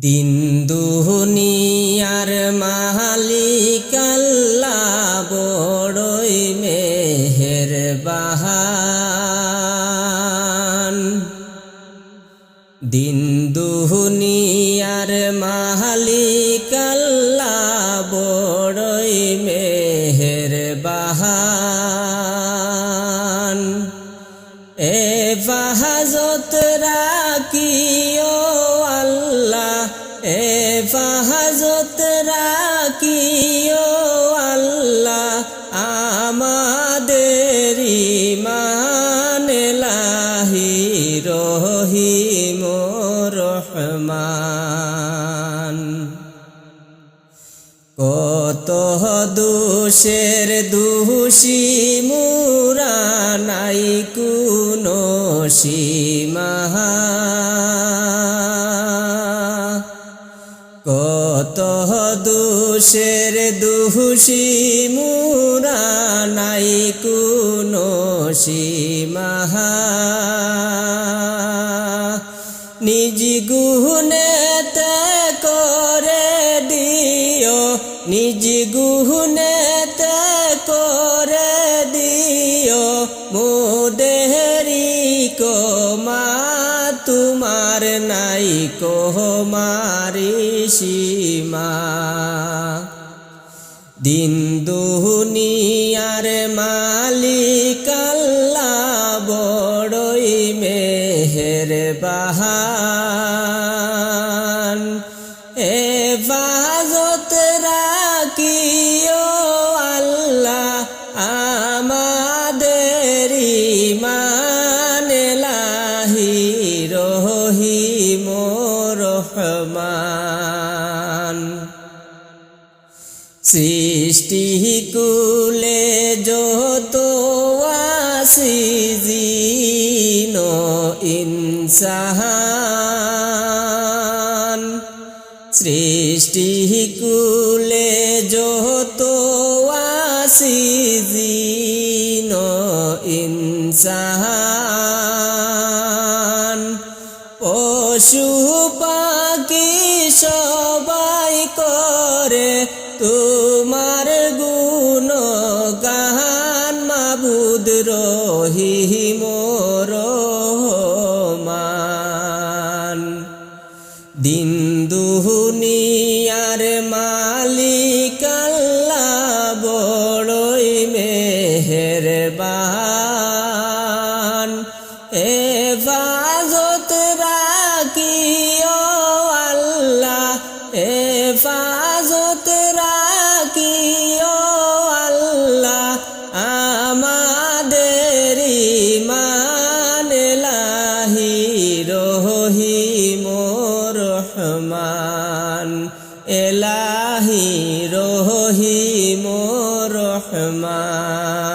দিন দুনিয়ার মালিক আল্লাহ বড়ই মেহেরবান। দিন দুনিয়ার মালিক আল্লাহ বড়ই মেহেরবান। হেফাজত রাখিও আল্লাহ, হেফাজত রাখিও আল্লাহ আমাদের ঈমান ইলাহি রহিম রহমান। কত দোষের দোষী মুরা নাই কোনো সীমা, কত দোষের দোষী মুরা নাই কোনো সীমা। নিজ গুণেতে করে দিও, নিজ গুণেতে করে দিও মোদেরি কমা, তোমার নাই কোমারি সীমা। দিন দুনিয়ার মালিক আল্লাহ বড়ই মেহেরবান। হেফাজত রাখিও আল্লাহ আমাদের ঈমান ইলাহি রহিম রহমান। সৃষ্টি কুলে যত আসি জিন ইনসান, সৃষ্টি কুলে যত আসি জিন ইনসান। পশু পাখি সবাই করে তোমার গুণগান, মাবুদ রহিম রহমান। দিন দুনিয়ার মালিক আল্লাহ বড়ই মেহেরবান। হেফাজত রাখিও আল্লাহ, হেফাজত রাখিও আল্লাহ আমাদের ঈমান ইলাহি রহিম রহমান। ইলাহি রহিম রহমান।